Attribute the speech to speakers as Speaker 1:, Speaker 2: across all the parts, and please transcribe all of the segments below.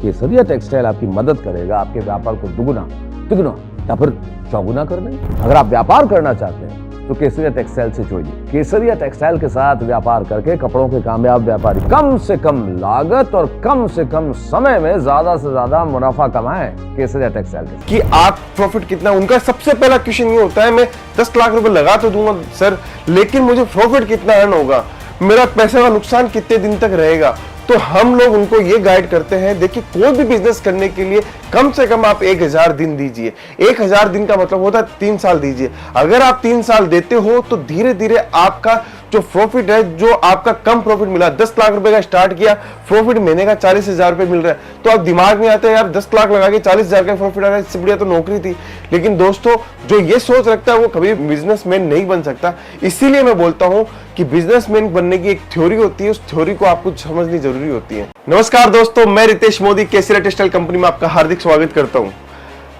Speaker 1: केसरिया textile आपकी मदद करेगा आपके व्यापार को दुगुना, तिगुना या फिर चौगुना करने। अगर आप व्यापार करना चाहते हैं तो केसरिया टेक्सटाइल से जुड़िए। केसरिया टेक्सटाइल के साथ व्यापार करके कपड़ों के कामयाब व्यापारी कम से कम लागत और कम से कम समय में ज्यादा से ज्यादा मुनाफा कमाएं। केसरिया टेक्सटाइल
Speaker 2: कि आप प्रॉफिट कितना, उनका सबसे पहला क्वेश्चन ये होता है मैं 10 लाख रुपए लगा तो दूंगा सर, लेकिन मुझे प्रॉफिट कितना अर्न होगा, मेरा पैसे का नुकसान कितने दिन तक रहेगा। तो हम लोग उनको ये गाइड करते हैं, देखिए कोई भी बिजनेस करने के लिए कम से कम आप 1000 दिन दीजिए। 1000 दिन का मतलब होता है 3 साल दीजिए। अगर आप 3 साल देते हो तो धीरे धीरे आपका जो प्रॉफिट है, जो आपका कम प्रॉफिट मिला, 10 लाख रुपए का स्टार्ट किया, प्रॉफिट महीने का 40,000 रुपए मिल रहा है, तो आप दिमाग में आता है यार 10 लाख लगा के 40,000 का प्रॉफिट आ रहा है, इससे बढ़िया तो नौकरी थी। लेकिन दोस्तों जो ये सोच रखता है वो कभी बिजनेसमैन नहीं बन सकता। इसीलिए मैं बोलता हूं कि बिजनेसमैन बनने की एक थ्योरी होती है, उस थ्योरी को आपको समझनी जरूरी होती है। नमस्कार दोस्तों, मैं रितेश मोदी केसरिया टेक्सटाइल कंपनी में आपका हार्दिक स्वागत करता हूं।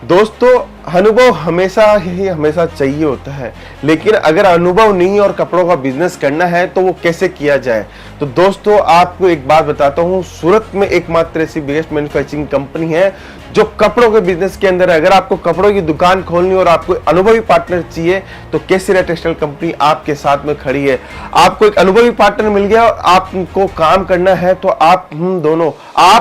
Speaker 2: दोस्तों अनुभव हमेशा चाहिए होता है, लेकिन अगर अनुभव नहीं और कपड़ों का बिजनेस करना है तो वो कैसे किया जाए। तो दोस्तों आपको एक बात बताता हूँ, सूरत में एकमात्र ऐसी बिगेस्ट मैन्युफैक्चरिंग कंपनी है जो कपड़ों के बिजनेस के अंदर है। अगर आपको कपड़ों की दुकान खोलनी और आपको अनुभवी पार्टनर चाहिए तो केसरिया टेक्सटाइल कंपनी आपके साथ में खड़ी है। आपको एक अनुभवी पार्टनर मिल गया और आपको काम करना है तो आप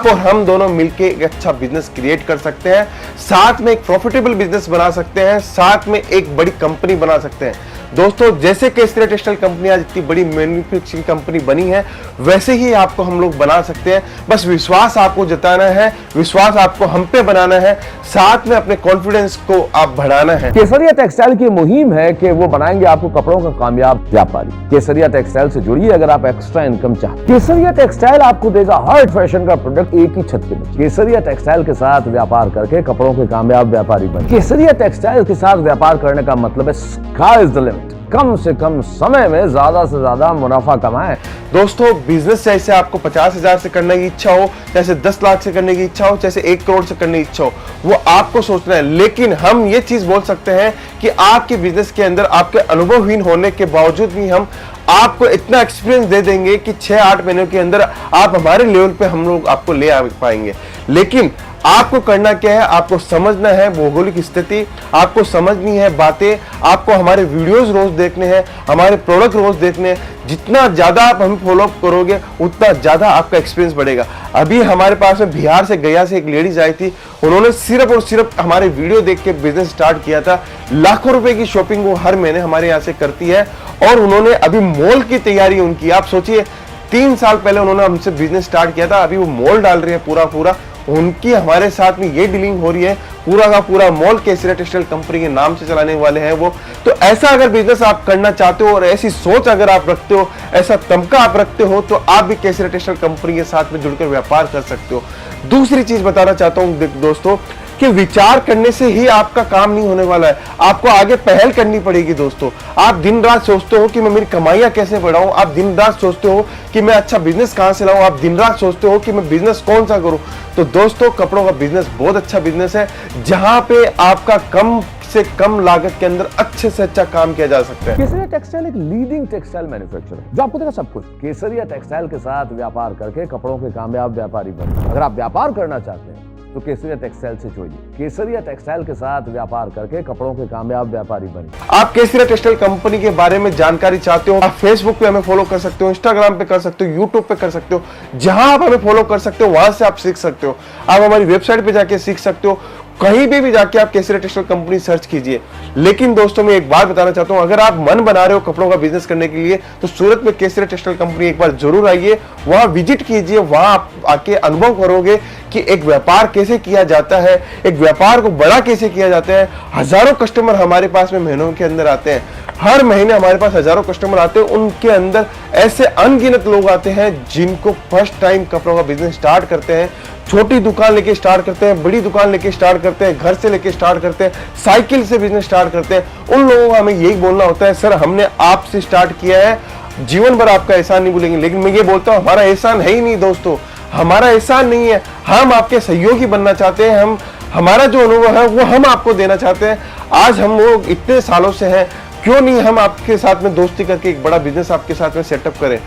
Speaker 2: और हम दोनों मिलकर एक अच्छा बिजनेस क्रिएट कर सकते हैं, साथ में एक प्रॉफिटेबल बिजनेस बना सकते हैं, साथ में एक बड़ी कंपनी बना सकते हैं। दोस्तों जैसे केसरिया टेक्सटाइल कंपनी आज इतनी बड़ी मैन्युफैक्चरिंग कंपनी बनी है, वैसे ही आपको हम लोग बना सकते हैं। बस विश्वास आपको जताना है, विश्वास आपको हम पे बनाना है, साथ में अपने कॉन्फिडेंस को आप बढ़ाना है।
Speaker 1: केसरिया टेक्सटाइल की मुहिम है कि वो बनाएंगे आपको कपड़ों का कामयाब व्यापारी। केसरिया टेक्सटाइल से जुड़िए अगर आप एक्स्ट्रा इनकम चाहते हैं। केसरिया टेक्सटाइल आपको देगा हर फैशन का प्रोडक्ट एक ही छत के नीचे। केसरिया टेक्सटाइल के साथ व्यापार करके कपड़ों के कामयाब व्यापारी बने। केसरिया टेक्सटाइल के साथ व्यापार करने का मतलब है स्काई इज द लिमिट। कम से कम समय में ज्यादा से ज्यादा मुनाफा कमाएं।
Speaker 2: दोस्तों बिजनेस जैसे आपको 50,000 से करने की इच्छा हो, जैसे 10 लाख से करने की इच्छा हो, जैसे 1 करोड़ से करने की इच्छा हो, वो आपको सोचना है। लेकिन हम ये चीज बोल सकते हैं कि आपके बिजनेस के अंदर आपके अनुभवहीन होने के बावजूद भी हम आपको इतना एक्सपीरियंस दे देंगे कि 6-8 महीनों के अंदर आप हमारे लेवल पे हम लोग आपको ले आ पाएंगे। लेकिन आपको करना क्या है, आपको समझना है भौगोलिक स्थिति, आपको समझनी है बातें, आपको हमारे वीडियोस रोज देखने हैं, हमारे प्रोडक्ट रोज देखने हैं। जितना ज्यादा आप हमें फॉलो करोगे उतना ज्यादा आपका एक्सपीरियंस बढ़ेगा। अभी हमारे पास में बिहार से गया से एक लेडीज आई थी, उन्होंने सिर्फ और सिर्फ हमारे वीडियो देख के बिजनेस स्टार्ट किया था। लाखों रुपए की शॉपिंग वो हर महीने हमारे यहाँ से करती है और उन्होंने अभी मॉल की तैयारी उनकी, आप सोचिए 3 साल पहले उन्होंने हमसे बिजनेस स्टार्ट किया था, अभी वो मॉल डाल रही है पूरा। उनकी हमारे साथ में ये डीलिंग हो रही है, पूरा का पूरा मॉल केसरिया टेक्सटाइल कंपनी के नाम से चलाने वाले हैं वो। तो ऐसा अगर बिजनेस आप करना चाहते हो और ऐसी सोच अगर आप रखते हो, ऐसा तमका आप रखते हो, तो आप भी केसरिया टेक्सटाइल कंपनी के साथ में जुड़कर व्यापार कर सकते हो। दूसरी चीज बताना चाहता हूं दोस्तों कि विचार करने से ही आपका काम नहीं होने वाला है, आपको आगे पहल करनी पड़ेगी। दोस्तों आप दिन रात सोचते हो कि मैं मेरी कमाइयां कैसे बढ़ाऊं, आप दिन रात सोचते हो कि मैं अच्छा बिजनेस कहां से लाऊं, आप दिन रात सोचते हो कि मैं बिजनेस कौन सा करूं। तो दोस्तों कपड़ों का बिजनेस बहुत अच्छा बिजनेस है, जहां पे आपका कम से कम लागत के अंदर अच्छे से अच्छा काम किया जा सकता है।
Speaker 1: केसरिया टेक्सटाइल एक लीडिंग टेक्सटाइल मैन्युफैक्चरर है जो आपको देगा सब कुछ। केसरिया टेक्सटाइल के साथ व्यापार करके कपड़ों के कामयाब व्यापारी बने। अगर आप व्यापार करना चाहते हैं तो केसरिया टेक्सटाइल से जुड़िए। केसरिया टेक्सटाइल के साथ व्यापार करके कपड़ों के कामयाब व्यापारी बने।
Speaker 2: आप केसरिया टेक्सटाइल कंपनी के बारे में जानकारी चाहते हो, आप फेसबुक पे हमें फॉलो कर सकते हो, इंस्टाग्राम पे कर सकते हो, यूट्यूब पे कर सकते हो। जहां आप हमें फॉलो कर सकते हो वहां से आप सीख सकते हो। आप हमारी वेबसाइट पे जाके सीख सकते हो, कहीं भी जाके आप केसरिया टेक्सटाइल कंपनी सर्च कीजिए। लेकिन दोस्तों मैं एक बात बताना चाहता हूं, अगर आप मन बना रहे हो कपड़ों का बिजनेस करने के लिए तो सूरत में केसरिया टेक्सटाइल कंपनी एक बार जरूर आइए, वहां विजिट कीजिए, वहां आप आके अनुभव करोगे कि एक व्यापार कैसे किया जाता है, एक व्यापार को बड़ा कैसे किया जाता है। हजारों कस्टमर हमारे पास में महीनों के अंदर आते हैं, हर महीने हमारे पास हजारों कस्टमर आते हैं, उनके अंदर ऐसे अनगिनत लोग आते हैं जिनको फर्स्ट टाइम कपड़ों का बिजनेस स्टार्ट करते हैं। छोटी दुकान लेके स्टार्ट करते हैं, बड़ी दुकान लेके स्टार्ट करते हैं, घर से लेके स्टार्ट करते हैं, साइकिल से बिजनेस स्टार्ट करते हैं। उन लोगों को हमें यही बोलना होता है, सर हमने आपसे स्टार्ट किया है, जीवन भर आपका एहसान नहीं भूलेंगे। लेकिन मैं ये बोलता हूँ हमारा एहसान है ही नहीं दोस्तों, हमारा एहसान नहीं है, हम आपके सहयोगी बनना चाहते हैं। हमारा जो अनुभव है वो हम आपको देना चाहते हैं। आज हम लोग इतने सालों से हैं, क्यों नहीं हम आपके साथ में दोस्ती करके एक बड़ा बिजनेस आपके साथ में सेटअप करें।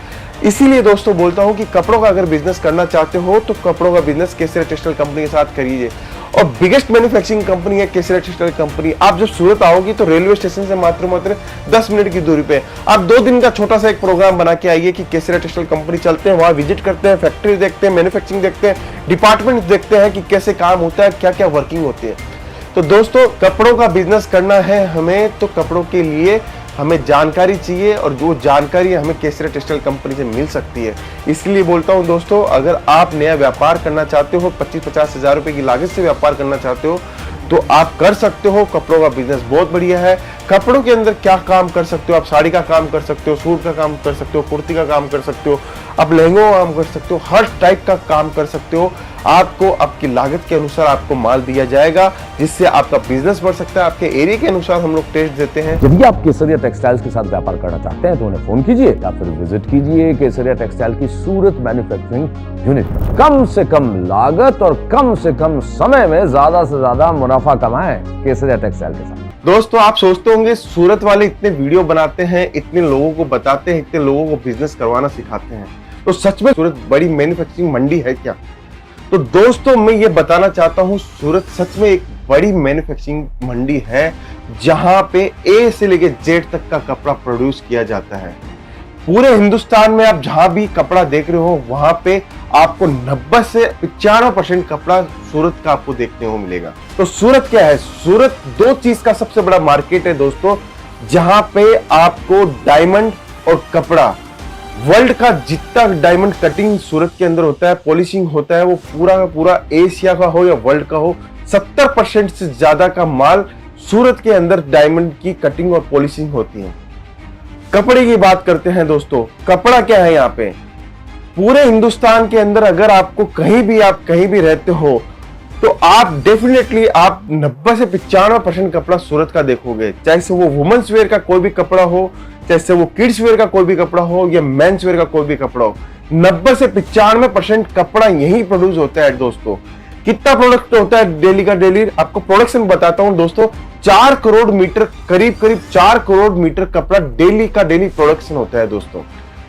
Speaker 2: इसीलिए दोस्तों बोलता हूं कि कपड़ों का अगर बिजनेस करना चाहते हो तो कपड़ों का बिजनेस केसरिया टेक्सटाइल कंपनी के साथ करिए। और बिगेस्ट मैन्युफैक्चरिंग कंपनी है केसरिया टेक्सटाइल कंपनी। आप जब सूरत आओगी तो रेलवे स्टेशन से मात्र 10 मिनट की दूरी पे आप 2 दिन का छोटा सा एक प्रोग्राम बना के आइए कि केसरिया टेक्सटाइल कंपनी चलते हैं, वहां विजिट करते हैं, फैक्ट्री देखते हैं, मैन्युफैक्चरिंग देखते हैं, डिपार्टमेंट देखते हैं कि कैसे काम होता है, क्या क्या वर्किंग होती है। तो दोस्तों कपड़ों का बिजनेस करना है हमें तो कपड़ों के लिए हमें जानकारी चाहिए और जो जानकारी हमें केसरिया टेक्सटाइल कंपनी से मिल सकती है। इसलिए बोलता हूं दोस्तों, अगर आप नया व्यापार करना चाहते हो, 25-50 हजार रुपए की लागत से व्यापार करना चाहते हो तो आप कर सकते हो। कपड़ों का बिजनेस बहुत बढ़िया है। कपड़ों के अंदर क्या काम कर सकते हो आप? साड़ी का काम कर सकते हो, सूट का काम कर सकते हो, कुर्ती का काम कर सकते हो, आप लहंगों का काम कर सकते हो, हर टाइप का काम कर सकते हो। आपको आपकी लागत के अनुसार आपको माल दिया जाएगा जिससे आपका बिजनेस बढ़ सकता है। आपके एरिया के अनुसार हम लोग टेस्ट देते हैं।
Speaker 1: यदि आप केसरिया टेक्सटाइल्स के साथ व्यापार करना चाहते हैं तो उन्हें फोन कीजिए या फिर विजिट कीजिए केसरिया टेक्सटाइल की सूरत मैन्युफैक्चरिंग यूनिट। कम से कम लागत और कम से कम समय में ज्यादा से ज्यादा मुनाफा कमाएं केसरिया टेक्सटाइल के साथ।
Speaker 2: दोस्तों आप सोचते होंगे सूरत वाले इतने वीडियो बनाते हैं, इतने लोगों को बताते हैं, इतने लोगों को बिजनेस करवाना सिखाते हैं, तो सच में सूरत बड़ी मैन्युफैक्चरिंग मंडी है क्या? तो दोस्तों मैं ये बताना चाहता हूँ सूरत सच में एक बड़ी मैन्युफैक्चरिंग मंडी है जहां पे ए से लेके जेड तक का कपड़ा प्रोड्यूस किया जाता है। पूरे हिंदुस्तान में आप जहां भी कपड़ा देख रहे हो वहां पे आपको 90 से 95% कपड़ा सूरत का आपको देखने को मिलेगा। तो सूरत क्या है? सूरत 2 चीज का सबसे बड़ा मार्केट है दोस्तों, जहां पे आपको डायमंड और कपड़ा, वर्ल्ड का जितना डायमंड कटिंग सूरत के अंदर होता है, पॉलिशिंग होता है, वो पूरा का पूरा एशिया का हो या वर्ल्ड का हो, 70% से ज्यादा का माल सूरत के अंदर डायमंड की कटिंग और पॉलिशिंग होती है। कपड़े की बात करते हैं दोस्तों, कपड़ा क्या है यहाँ पे? पूरे हिंदुस्तान के अंदर अगर आपको आप कहीं भी रहते हो तो आप डेफिनेटली आप 90 से 95% कपड़ा सूरत का देखोगे, चाहे से वो वुमेन्स वेयर का कोई भी कपड़ा हो, चाहे से वो किड्स वेयर का कोई भी कपड़ा हो या मेंस वेयर का कोई भी कपड़ा हो, 90 से 95% कपड़ा यही प्रोड्यूस होता है दोस्तों। कितना प्रोडक्ट होता है डेली का? डेली आपको प्रोडक्शन बताता हूं दोस्तों, 4 करोड़ मीटर, करीब 4 करोड़ मीटर कपड़ा डेली का डेली प्रोडक्शन होता है दोस्तों।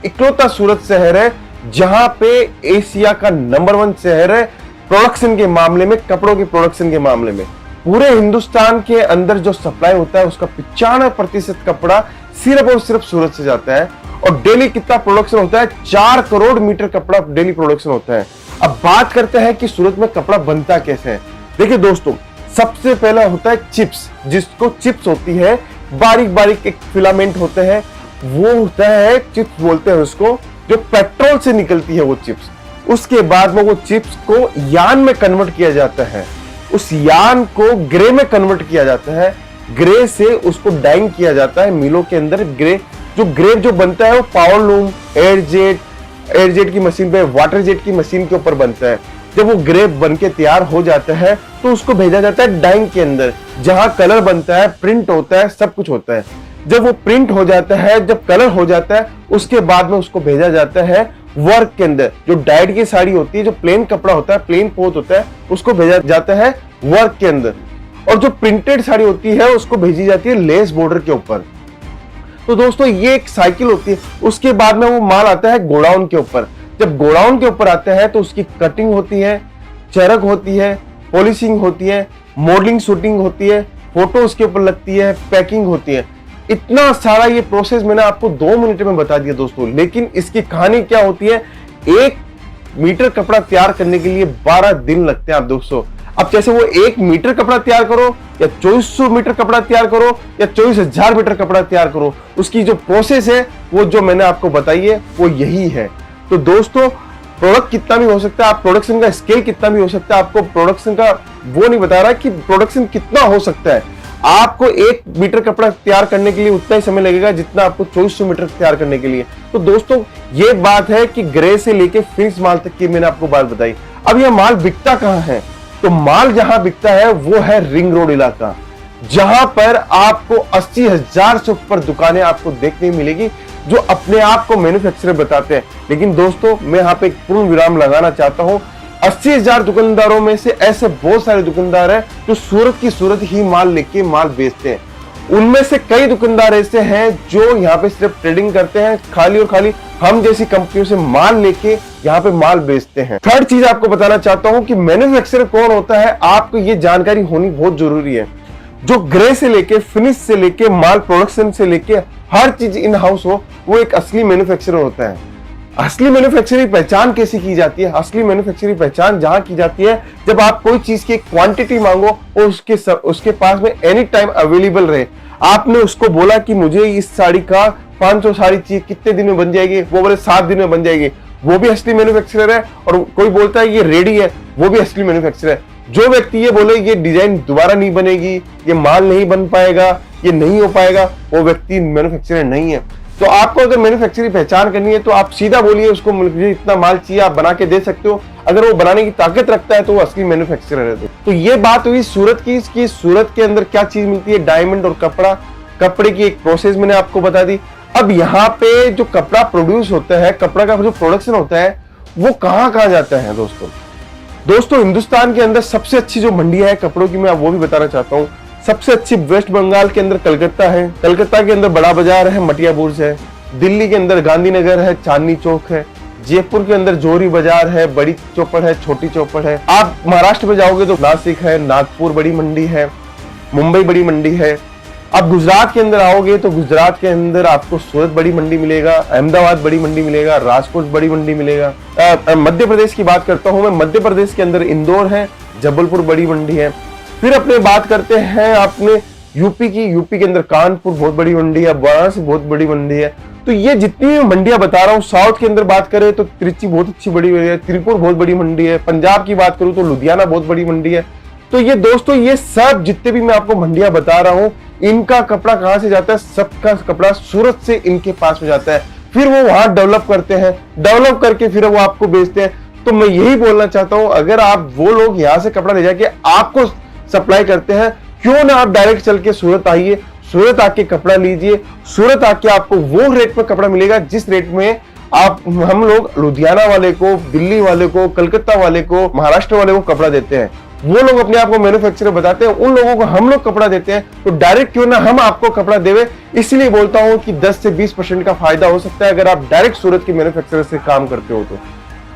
Speaker 2: इकलौता सूरत शहर है जहां पे एशिया का नंबर 1 शहर है प्रोडक्शन के मामले में, कपड़ों के प्रोडक्शन के मामले में। पूरे हिंदुस्तान के अंदर जो सप्लाई होता है उसका 95% कपड़ा सिर्फ और सिर्फ सूरत से जाता है। और डेली कितना प्रोडक्शन होता है? 4 करोड़ मीटर कपड़ा डेली प्रोडक्शन होता है। अब बात करते हैं कि सूरत में कपड़ा बनता कैसे है। देखिए दोस्तों, सबसे पहला होता है चिप्स, जिसको चिप्स होती है, बारीक बारीक एक फिलामेंट होते हैं, वो होता है चिप्स बोलते हैं उसको, जो पेट्रोल से निकलती है वो चिप्स। उसके बाद में वो चिप्स को यान में कन्वर्ट किया जाता है, उस यान को ग्रे में कन्वर्ट किया जाता है, ग्रे से उसको डाइंग किया जाता है मिलों के अंदर। ग्रे जो बनता है वो पावर लूम, एयर जेट की मशीन पे, वाटर जेट की मशीन के ऊपर बनता है। जब वो ग्रे बन के तैयार हो जाता है तो उसको भेजा जाता है डाइंग के अंदर, जहां कलर बनता है, प्रिंट होता है, सब कुछ होता है। जब वो प्रिंट हो जाता है, जब कलर हो जाता है, उसके बाद में उसको भेजा जाता है वर्क के अंदर। जो डाइड की साड़ी होती है, जो प्लेन कपड़ा होता है, प्लेन पोत होता है, उसको भेजा जाता है वर्क के अंदर। और जो प्रिंटेड साड़ी होती है उसको भेजी जाती है लेस बॉर्डर के ऊपर। तो दोस्तों ये एक साइकिल होती है। उसके बाद में वो माल आता है गोडाउन के ऊपर। जब गोडाउन के ऊपर आता है तो उसकी कटिंग होती है, चरक होती है, पॉलिशिंग होती है, मॉडलिंग शूटिंग होती है, फोटो उसके ऊपर लगती है, पैकिंग होती है। इतना सारा ये प्रोसेस मैंने आपको 2 मिनट में बता दिया दोस्तों, लेकिन इसकी कहानी क्या होती है? 1 मीटर कपड़ा तैयार करने के लिए 12 दिन लगते हैं आप दोस्तों। अब जैसे वो 1 मीटर कपड़ा तैयार करो या 2400 मीटर कपड़ा तैयार करो या 24,000 मीटर कपड़ा तैयार करो, उसकी जो प्रोसेस है वो जो मैंने आपको बताई है वो यही है। तो दोस्तों प्रोडक्ट कितना भी हो सकता है, आप प्रोडक्शन का स्केल कितना भी हो सकता है, आपको प्रोडक्शन का वो नहीं बता रहा कि प्रोडक्शन कितना हो सकता है। आपको 1 मीटर कपड़ा तैयार करने के लिए उतना ही समय लगेगा जितना आपको 2400 मीटर तैयार करने के लिए। तो दोस्तों ये बात है कि ग्रे से लेके फिनिश माल तक की मैंने आपको बात बताई। अब यह माल बिकता कहां है? तो माल जहां बिकता है वो है रिंग रोड इलाका, जहां पर आपको 80,000 से ऊपर दुकानें आपको देखने मिलेगी जो अपने आप को मैन्युफैक्चरर बताते हैं। लेकिन दोस्तों मैं यहाँ पे एक पूर्ण विराम लगाना चाहता हूं। 80,000 दुकानदारों में से ऐसे बहुत सारे दुकानदार हैं जो सूरत की सूरत ही माल लेके माल बेचते हैं। उनमें से कई दुकानदार ऐसे हैं जो यहाँ पे सिर्फ ट्रेडिंग करते हैं, खाली और खाली हम जैसी कंपनियों से माल लेके यहाँ पे माल बेचते हैं। थर्ड चीज आपको बताना चाहता हूँ कि मैन्युफैक्चरर कौन होता है, आपको ये जानकारी होनी बहुत जरूरी है। जो ग्रे से लेके फिनिश से लेके माल प्रोडक्शन से लेके हर चीज इन हाउस हो, वो एक असली मैन्युफैक्चरर होता है। असली मैन्युफैक्चरिंग पहचान कैसी की जाती है? असली मैन्युफैक्चरिंग पहचान जहां की जाती है जब आप कोई चीज की क्वांटिटी मांगो और उसके पास में एनी टाइम अवेलेबल रहे। आपने उसको बोला कि मुझे इस साड़ी का 500 साड़ी चाहिए, कितने दिन में बन जाएगी? वो बोले 7 दिन में बन जाएगी, वो भी असली मैन्युफैक्चरर है। और कोई बोलता है ये रेडी है, वो भी असली मैन्युफैक्चरर है। जो व्यक्ति ये बोले ये डिजाइन दोबारा नहीं बनेगी, ये माल नहीं बन पाएगा, ये नहीं हो पाएगा, वो व्यक्ति मैन्युफैक्चरर नहीं है। तो आपको अगर मैन्युफैक्चरिंग पहचान करनी है तो आप सीधा बोलिए उसको, मुझे इतना माल चाहिए, आप बना के दे सकते हो। अगर वो बनाने की ताकत रखता है तो वो असली मैन्युफैक्चरर है। तो ये बात हुई सूरत की। इसकी सूरत के अंदर क्या चीज मिलती है? डायमंड और कपड़ा। कपड़े की एक प्रोसेस मैंने आपको बता दी। अब यहाँ पे जो कपड़ा प्रोड्यूस होता है, कपड़ा का जो प्रोडक्शन होता है, वो कहाँ जाता है दोस्तों हिंदुस्तान के अंदर सबसे अच्छी जो मंडियां है कपड़ों की, मैं वो भी बताना चाहता हूँ। सबसे अच्छी वेस्ट बंगाल के अंदर कलकत्ता है, कलकत्ता के अंदर बड़ा बाजार है, मटिया बुर्ज है। दिल्ली के अंदर गांधीनगर है, चांदनी चौक है। जयपुर के अंदर जोरी बाजार है, बड़ी चौपड़ है, छोटी चौपड़ है। आप महाराष्ट्र में जाओगे तो नासिक है, नागपुर बड़ी मंडी है, मुंबई बड़ी मंडी है। आप गुजरात के अंदर आओगे तो गुजरात के अंदर आपको सूरत बड़ी मंडी मिलेगा, अहमदाबाद बड़ी मंडी मिलेगा, राजकोट बड़ी मंडी मिलेगा। मध्य प्रदेश की बात करता हूं मैं, मध्य प्रदेश के अंदर इंदौर है, जबलपुर बड़ी मंडी है। फिर अपने बात करते हैं अपने यूपी की। यूपी के अंदर कानपुर बहुत बड़ी मंडी है, वाराणसी बहुत बड़ी मंडी है। तो ये जितनी मंडियां बता रहा हूँ, साउथ के अंदर बात करें तो त्रिची बहुत अच्छी बड़ी है, त्रिपुर बहुत बड़ी मंडी है। पंजाब की बात करूं तो लुधियाना बहुत बड़ी मंडी है। तो ये दोस्तों ये सब जितने भी मैं आपको मंडियां बता रहा हूँ, इनका कपड़ा कहां से जाता है? सबका कपड़ा सूरत से इनके पास में जाता है। फिर वो वहां डेवलप करते हैं, डेवलप करके फिर वो आपको बेचते हैं। तो मैं यही बोलना चाहता हूं, अगर आप वो लोग यहाँ से कपड़ा ले जाके आपको सप्लाई करते हैं, क्यों ना आप डायरेक्ट चल के सूरत आइए, सूरत आके कपड़ा लीजिए। सूरत आके आपको वो रेट में कपड़ा मिलेगा जिस रेट में आप हम लोग लुधियाना वाले को, दिल्ली वाले को, कलकत्ता वाले को, महाराष्ट्र वाले को कपड़ा देते हैं। वो लोग अपने आप को मैन्युफैक्चरर बताते हैं, उन लोगों को हम लोग कपड़ा देते हैं। तो डायरेक्ट क्यों ना हम आपको कपड़ा देवे। इसलिए बोलता हूं कि 10 से 20% का फायदा हो सकता है अगर आप डायरेक्ट सूरत के मैन्युफैक्चरर से काम करते हो तो।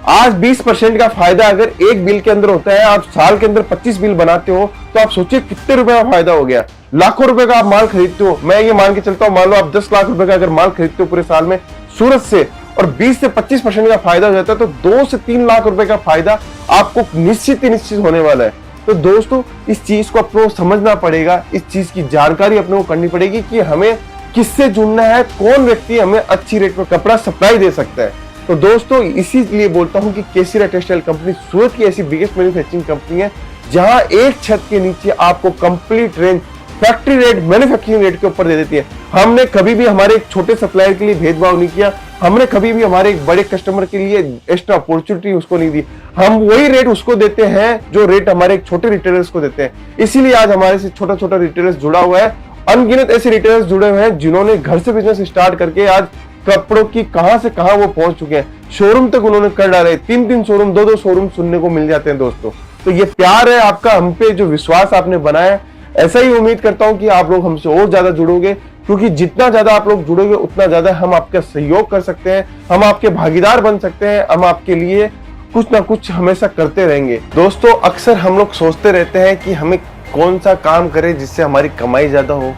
Speaker 2: आज 20% का फायदा अगर एक बिल के अंदर होता है, आप साल के अंदर 25 बिल बनाते हो, तो आप सोचिए कितने रुपए का फायदा हो गया। लाखों रुपए का आप माल खरीदते हो। मैं ये मान के चलता हूँ, मान लो आप 10 लाख रुपए का अगर माल खरीदते हो पूरे साल में सूरत से, और 20 से 25% का फायदा हो जाता है, तो 2 से 3 लाख रुपए का फायदा आपको निश्चित होने वाला है। तो दोस्तों इस चीज को अपने को समझना पड़ेगा, इस चीज की जानकारी अपने को करनी पड़ेगी कि हमें किससे जुड़ना है, कौन व्यक्ति हमें अच्छी रेट पर कपड़ा सप्लाई दे सकता है। तो दोस्तों इसीलिए बोलता हूं कि केसरिया टेक्सटाइल कंपनी सूरत की ऐसी बिगेस्ट मैन्युफैक्चरिंग कंपनी है जहां एक छत के नीचे आपको complete range factory rate, manufacturing rate के ऊपर दे देती है। हमने कभी भी हमारे एक छोटे सप्लायर के लिए भेदभाव नहीं किया, हमने कभी भी हमारे एक बड़े कस्टमर के लिए एक्स्ट्रा अपॉर्चुनिटी उसको नहीं दी। हम वही रेट उसको देते हैं जो रेट हमारे एक छोटे रिटेलर्स को देते हैं। इसीलिए आज हमारे से छोटा छोटा रिटेलर्स जुड़ा हुआ है। अनगिनत ऐसे रिटेलर्स जुड़े हुए हैं जिन्होंने घर से बिजनेस स्टार्ट करके आज कपड़ों की कहां से कहां वो पहुंच चुके हैं, शोरूम तक उन्होंने कर डाले। 3-3 शोरूम, 2-2 शोरूम सुनने को मिल जाते हैं दोस्तों। तो ये प्यार है आपका हम पे, जो विश्वास आपने बनाया, ऐसा ही उम्मीद करता हूं कि आप लोग हमसे और ज्यादा जुड़ोगे, क्योंकि जितना ज्यादा आप लोग जुड़ोगे उतना ज्यादा हम आपका सहयोग कर सकते हैं, हम आपके भागीदार बन सकते हैं, हम आपके लिए कुछ ना कुछ हमेशा करते रहेंगे। दोस्तों अक्सर हम लोग सोचते रहते हैं कि हमें कौन सा काम करे जिससे हमारी कमाई ज्यादा हो,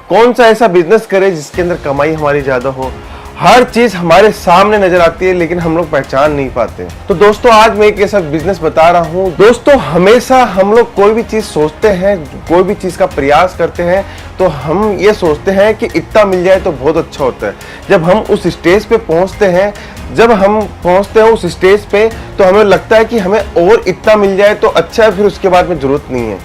Speaker 2: कौन सा ऐसा बिजनेस करे जिसके अंदर कमाई हमारी ज्यादा हो। हर चीज हमारे सामने नजर आती है लेकिन हम लोग पहचान नहीं पाते। तो दोस्तों आज मैं एक ऐसा बिजनेस बता रहा हूँ। दोस्तों हमेशा हम लोग कोई भी चीज सोचते हैं, कोई भी चीज का प्रयास करते हैं, तो हम ये सोचते हैं कि इतना मिल जाए तो बहुत अच्छा होता है। जब हम उस स्टेज पे पहुंचते हैं, जब हम पहुंचते हैं उस स्टेज पे, तो हमें लगता है कि हमें और इतना मिल जाए तो अच्छा है, फिर उसके बाद में जरूरत नहीं है।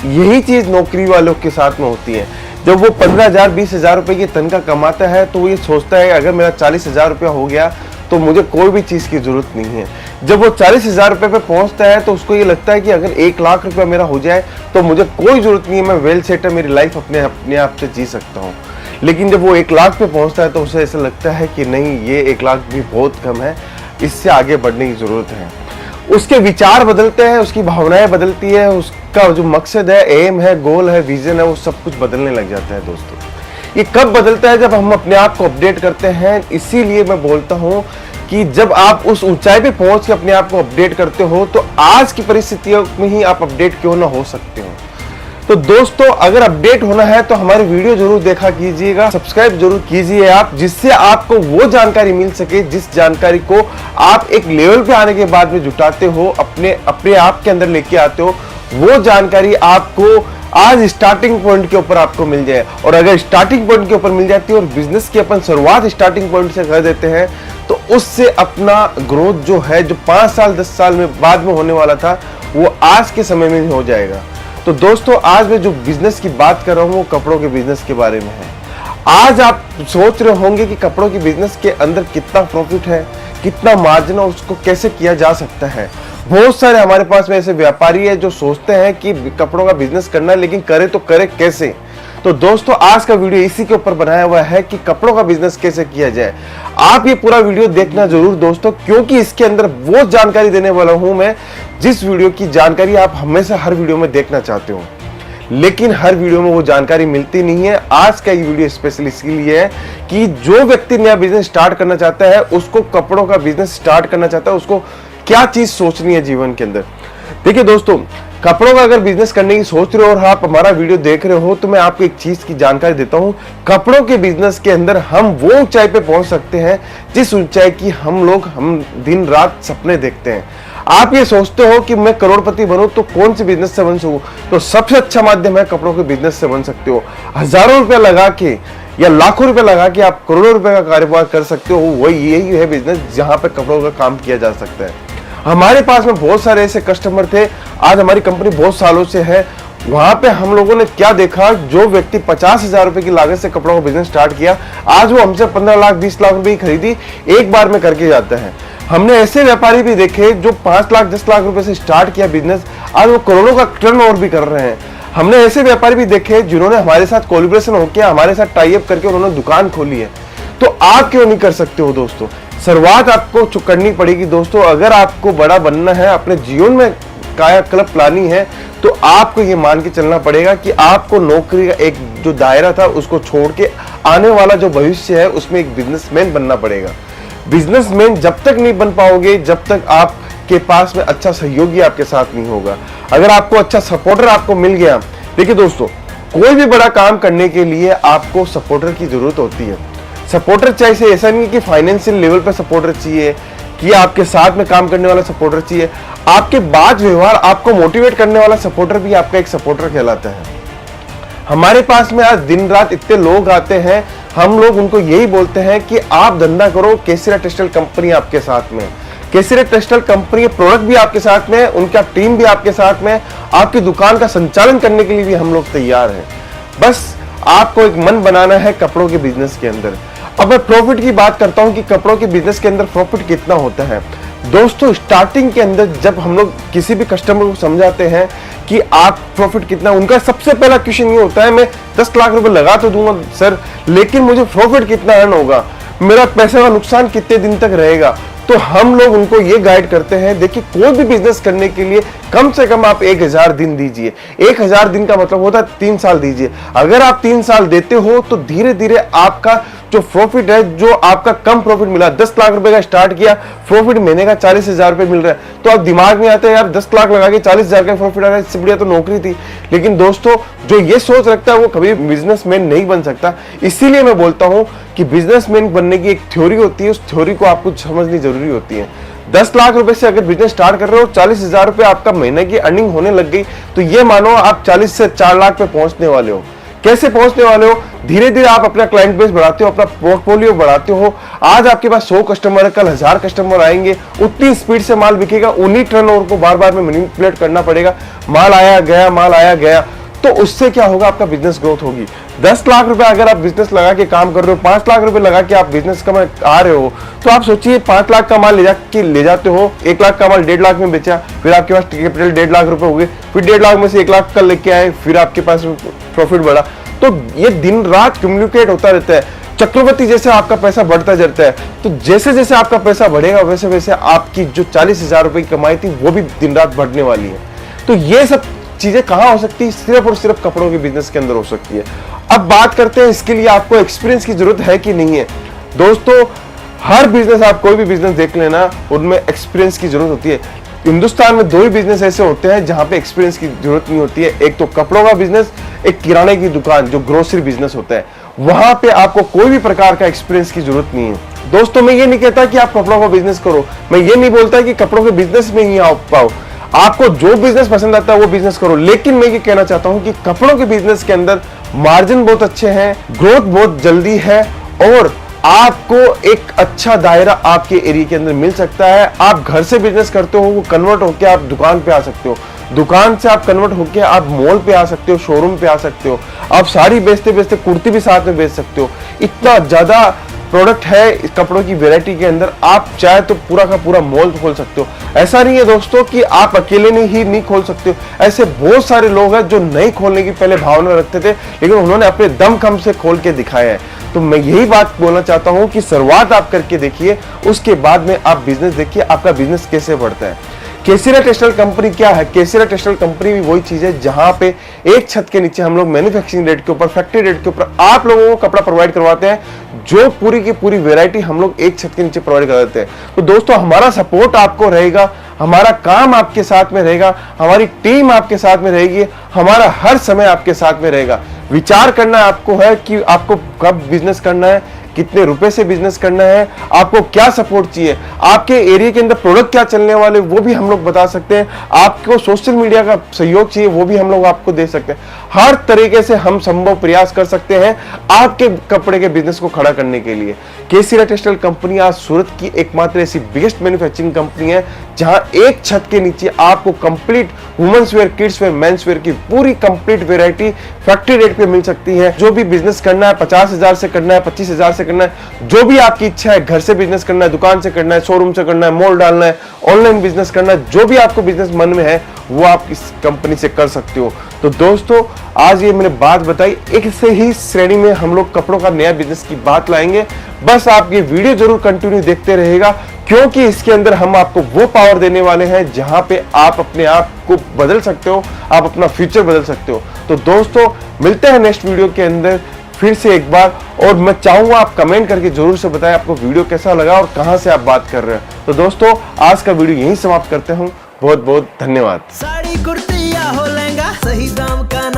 Speaker 2: यही चीज नौकरी वालों के साथ में होती है। जब वो 15,000 20,000 रुपए की तनख्वाह कमाता है तो वो ये सोचता है अगर मेरा 40,000 रुपया हो गया तो मुझे कोई भी चीज की जरूरत नहीं है। जब वो 40,000 रुपए पे पहुंचता है तो उसको ये लगता है कि अगर 1 लाख रुपया मेरा हो जाए तो मुझे कोई जरूरत नहीं है, मैं वेल सेट है, मेरी लाइफ अपने आप से जी सकता हूँ। लेकिन जब वो 1 लाख पे पहुंचता है तो उसे ऐसा लगता है कि नहीं, ये 1 लाख भी बहुत कम है, इससे आगे बढ़ने की जरूरत है। उसके विचार बदलते हैं, उसकी भावनाएं बदलती है, उसका जो मकसद है, एम है, गोल है, विजन है, वो सब कुछ बदलने लग जाता है दोस्तों। ये कब बदलता है? जब हम अपने आप को अपडेट करते हैं। इसीलिए मैं बोलता हूं कि जब आप उस ऊंचाई पे पहुंच के अपने आप को अपडेट करते हो तो आज की परिस्थितियों में ही आप अपडेट क्यों ना हो सकते हो। तो दोस्तों, अगर अपडेट होना है तो हमारी वीडियो जरूर देखा कीजिएगा, सब्सक्राइब जरूर कीजिए आप, जिससे आपको वो जानकारी मिल सके जिस जानकारी को आप एक लेवल पे आने के बाद में जुटाते हो, अपने आप के अंदर लेके आते हो। वो जानकारी आपको आज स्टार्टिंग पॉइंट के ऊपर आपको मिल जाए। और अगर स्टार्टिंग पॉइंट के ऊपर मिल जाती है और बिजनेस की अपन शुरुआत स्टार्टिंग पॉइंट से कर देते हैं तो उससे अपना ग्रोथ जो है, जो 5 साल 10 साल में बाद में होने वाला था, वो आज के समय में हो जाएगा। तो दोस्तों, आज मैं जो बिजनेस की बात कर रहा हूँ वो कपड़ों के बिजनेस के बारे में है। आज आप सोच रहे होंगे कि कपड़ों के बिजनेस के अंदर कितना प्रॉफिट है, कितना मार्जिन है, उसको कैसे किया जा सकता है। बहुत सारे हमारे पास में ऐसे व्यापारी है जो सोचते हैं कि कपड़ों का बिजनेस करना है, लेकिन करे तो करे कैसे। तो दोस्तों, आज का वीडियो इसी के ऊपर बनाया हुआ है कि कपड़ों का बिजनेस कैसे किया जाए। आप ये पूरा वीडियो देखना जरूर दोस्तों, क्योंकि इसके अंदर वो जानकारी देने वाला हूं मैं जिस वीडियो की जानकारी आप हमेशा हर वीडियो में देखना चाहते हो, लेकिन हर वीडियो में वो जानकारी मिलती नहीं है। आज का ये वीडियो स्पेशल इसलिए है कि जो व्यक्ति नया बिजनेस स्टार्ट करना चाहता है, उसको कपड़ों का बिजनेस स्टार्ट करना चाहता है, उसको क्या चीज सोचनी है जीवन के अंदर। देखिए दोस्तों, कपड़ों का अगर बिजनेस करने की सोच रहे हो और आप हमारा वीडियो देख रहे हो तो मैं आपको एक चीज की जानकारी देता हूं। कपड़ों के बिजनेस के अंदर हम वो ऊंचाई पे पहुंच सकते हैं जिस ऊंचाई की हम दिन रात सपने देखते हैं। आप ये सोचते हो कि मैं करोड़पति बनूं तो कौन से बिजनेस से बन सकूं, तो सबसे अच्छा माध्यम है कपड़ों के बिजनेस से बन सकते हो। हजारों रुपए लगा के या लाखों रुपए लगा के आप करोड़ों रुपए का कारोबार कर सकते हो। वही यही है बिजनेस जहां पे कपड़ों का काम किया जा सकता है। हमारे पास में बहुत सारे ऐसे कस्टमर थे, आज हमारी कंपनी बहुत सालों से है। वहां पे हम लोगों ने क्या देखा, जो व्यक्ति 50,000 रुपए की लागत से कपड़ों का बिजनेस स्टार्ट किया, आज वो हमसे 15 लाख 20 लाख रुपए की खरीदी एक बार में करके जाता है। हमने ऐसे व्यापारी भी देखे जो 5 लाख 10 लाख रुपए से स्टार्ट किया बिजनेस, आज वो करोड़ों का टर्नओवर भी कर रहे हैं। हमने ऐसे व्यापारी भी देखे जिन्होंने हमारे साथ कोलैबोरेशन होकर हमारे साथ टाई अप करके उन्होंने दुकान खोली है। तो आप क्यों नहीं कर सकते हो दोस्तों? शुरुआत आपको करनी पड़ेगी दोस्तों। अगर आपको बड़ा बनना है, अपने जीवन में कायाकल्प लानी है, तो आपको ये मान के चलना पड़ेगा कि आपको नौकरी का एक जो दायरा था उसको छोड़ के आने वाला जो भविष्य है उसमें एक बिजनेसमैन बनना पड़ेगा। बिजनेसमैन जब तक नहीं बन पाओगे जब तक आपके पास में अच्छा सहयोगी आपके साथ नहीं होगा। अगर आपको अच्छा सपोर्टर आपको मिल गया, देखिए दोस्तों, कोई भी बड़ा काम करने के लिए आपको सपोर्टर की जरूरत होती है। सपोर्टर चाहिए, ऐसा नहीं कि फाइनेंशियल लेवल पे सपोर्टर चाहिए कि आपके साथ में काम करने वाला सपोर्टर चाहिए। आपके बात व्यवहार आपको मोटिवेट करने वाला सपोर्टर भी आपका एक सपोर्टर कहलाता है। हमारे पास में आज दिन रात इतने लोग आते हैं, हम लोग उनको यही बोलते हैं कि आप धंधा करो, केसरिया टेक्सटाइल कंपनी आपके साथ में। केसरिया टेक्सटाइल कंपनी के प्रोडक्ट भी आपके साथ में, उनका टीम भी आपके साथ में, आपकी दुकान का संचालन करने के लिए भी हम लोग तैयार हैं। बस आपको एक मन बनाना है कपड़ों के बिजनेस के अंदर। अब मैं प्रॉफिट की बात करता हूं कि कपड़ों के बिजनेस के अंदर प्रॉफिट कितना होता है। दोस्तों, स्टार्टिंग के अंदर जब हम लोग किसी भी कस्टमर को समझाते हैं कि आप प्रॉफिट कितना, उनका सबसे पहला क्वेश्चन ये होता है, मैं 10 लाख रुपए लगा तो दूंगा सर, लेकिन मुझे प्रॉफिट कितना अर्न होगा, मेरा पैसे का नुकसान कितने दिन तक रहेगा। तो हम लोग उनको ये गाइड करते हैं, देखिए कोई भी बिजनेस करने के लिए कम से कम आप 1000 दिन दीजिए। 1000 दिन का मतलब होता है 3 साल दीजिए। अगर आप 3 साल देते हो तो धीरे धीरे आपका जो प्रॉफिट है, जो आपका कम प्रॉफिट मिला, 10 लाख रुपए का स्टार्ट किया, प्रॉफिट महीने का 40,000 रुपए मिल रहा है, तो आप दिमाग में आता है यार 10 लाख लगा के 40,000 का प्रॉफिट आ रहा है, इससे बढ़िया तो नौकरी थी। लेकिन दोस्तों, जो ये सोच रखता है वो कभी बिजनेसमैन नहीं बन सकता। इसीलिए मैं बोलता हूं कि बिजनेसमैन बनने की एक थ्योरी होती है, उस थ्योरी को आपको समझनी जरूरी होती है। 10 लाख रुपए से अगर बिजनेस स्टार्ट कर रहे हो, 40,000 रुपए आपका महीने की अर्निंग होने लग गई, तो ये मानो आप 40 से 4 लाख पे पहुंचने वाले हो। कैसे पहुंचने वाले हो? धीरे धीरे आप अपना क्लाइंट बेस बढ़ाते हो, अपना पोर्टफोलियो बढ़ाते हो। आज आपके पास 100 कस्टमर है, कल 1000 कस्टमर आएंगे, उतनी स्पीड से माल बिकेगा, उन्हीं टर्नओवर को बार बार में मैनिपुलेट करना पड़ेगा। माल आया गया, माल आया गया, तो उससे क्या होगा, आपका बिजनेस ग्रोथ होगी। 10 लाख रुपए अगर आप बिजनेस लगा के काम कर रहे हो, 5 लाख रुपए लगा के आप बिजनेस का आ रहे हो, तो आप सोचिए 5 लाख का माल ले जाते हो, 1 लाख का माल 1.5 लाख में बेचा, फिर आपके पास कैपिटल 1.5 लाख रुपए हो गए, फिर 1.5 लाख में से 1 लाख का लेके आए, फिर आपके पास प्रॉफिट बढ़ा। तो ये दिन रात कम्युनिकेट होता रहता है। चक्रवर्ती जैसे आपका पैसा बढ़ता जाता है, तो जैसे जैसे आपका पैसा बढ़ेगा वैसे वैसे आपकी जो 40,000 रुपए की कमाई थी वो भी दिन रात बढ़ने वाली है। तो ये सब चीजें कहाँ हो सकती है? सिर्फ और सिर्फ कपड़ों के बिजनेस के अंदर हो सकती है। अब बात करते हैं इसके लिए आपको एक्सपीरियंस की जरूरत है कि नहीं है। दोस्तों, हर बिजनेस, आप कोई भी बिजनेस देख लेना, उनमें एक्सपीरियंस की जरूरत होती है। हिंदुस्तान में 2 ही बिजनेस ऐसे होते हैं जहां पे एक्सपीरियंस की जरूरत नहीं होती है। एक तो कपड़ों का बिजनेस, एक किराने की दुकान जो ग्रोसरी बिजनेस होता है, वहां पे आपको कोई भी प्रकार का एक्सपीरियंस की जरूरत नहीं है। दोस्तों, मैं ये नहीं कहता कि आप कपड़ों का बिजनेस करो, मैं ये नहीं बोलता कि कपड़ों के बिजनेस में ही आप पाओ, आपको जो बिजनेस पसंद आता है वो बिजनेस करो। लेकिन मैं ये कहना चाहता हूं कि कपड़ों के बिजनेस के अंदर मार्जिन बहुत अच्छे हैं, ग्रोथ बहुत जल्दी है और आपको एक अच्छा दायरा आपके एरिया के अंदर मिल सकता है। आप घर से बिजनेस करते हो, वो कन्वर्ट होकर आप दुकान पे आ सकते हो, दुकान से आप कन्वर्ट होकर आप मॉल पे आ सकते हो, शोरूम पे आ सकते हो, आप साड़ी बेचते बेचते कुर्ती भी साथ में बेच सकते हो। इतना ज्यादा प्रोडक्ट है इस कपड़ों की वैरायटी के अंदर, आप चाहे तो पूरा का पूरा मॉल खोल सकते हो। ऐसा नहीं है दोस्तों कि आप अकेले नहीं खोल सकते हो, ऐसे बहुत सारे लोग हैं जो नहीं खोलने की पहले भावना रखते थे, लेकिन उन्होंने अपने दम खम से खोल के दिखाया है। तो मैं यही बात बोलना चाहता हूं कि शुरुआत आप करके देखिए, उसके बाद में आप बिजनेस देखिए आपका बिजनेस कैसे बढ़ता है। केसीरा टेक्सटाइल कंपनी क्या है? केसीरा टेक्सटाइल कंपनी भी वही चीज है जहां पे एक छत के नीचे हम लोग मैन्युफैक्चरिंग रेट के ऊपर, फैक्ट्री रेट के ऊपर आप लोगों को कपड़ा प्रोवाइड करवाते हैं, जो पूरी की पूरी वैरायटी हम लोग एक छत के नीचे प्रोवाइड कर देते हैं। तो दोस्तों, हमारा सपोर्ट आपको रहेगा, हमारा काम आपके साथ में रहेगा, हमारी टीम आपके साथ में रहेगी, हमारा हर समय आपके साथ में रहेगा। विचार करना आपको है कि आपको कब बिजनेस करना है, कितने रुपए से बिजनेस करना है, आपको क्या सपोर्ट चाहिए, आपके एरिया के अंदर प्रोडक्ट क्या चलने वाले वो भी हम लोग बता सकते हैं, आपको सोशल मीडिया का सहयोग चाहिए वो भी हम लोग आपको दे सकते हैं। हर तरीके से हम संभव प्रयास कर सकते हैं आपके कपड़े के बिजनेस को खड़ा करने के लिए। केसीरा टेक्सटाइल कंपनी आज सूरत की एकमात्र ऐसी बिगेस्ट मैन्युफैक्चरिंग कंपनी है जहां एक छत के नीचे आपको complete women's wear, kids wear, men's wear की पूरी कंप्लीट वैरायटी फैक्ट्री रेट पे मिल सकती है। जो भी बिजनेस करना है, 50,000 से करना है, 25,000 से करना है, जो भी आपकी इच्छा है, घर से बिजनेस करना है, दुकान से करना है, शोरूम से करना है, मॉल डालना है, ऑनलाइन बिजनेस करना है, जो भी आपको बिजनेस मन में है वो आप इस कंपनी से कर सकते हो। तो दोस्तों, आज ये मैंने बात बताई, एक से ही श्रेणी में हम लोग कपड़ों का नया बिजनेस की बात लाएंगे। बस आप ये वीडियो जरूर कंटिन्यू देखते रहेगा, क्योंकि इसके अंदर हम आपको वो पावर देने वाले हैं जहां पे आप अपने आप को बदल सकते हो, आप अपना फ्यूचर बदल सकते हो। तो दोस्तों, मिलते हैं नेक्स्ट वीडियो के अंदर फिर से एक बार, और मैं चाहूंगा आप कमेंट करके जरूर से बताएं आपको वीडियो कैसा लगा और कहां से आप बात कर रहे हैं। तो दोस्तों, आज का वीडियो यहीं समाप्त करते हूं। बहुत बहुत धन्यवाद।
Speaker 3: साड़ी कुर्ती या हो लहंगा, सही दाम का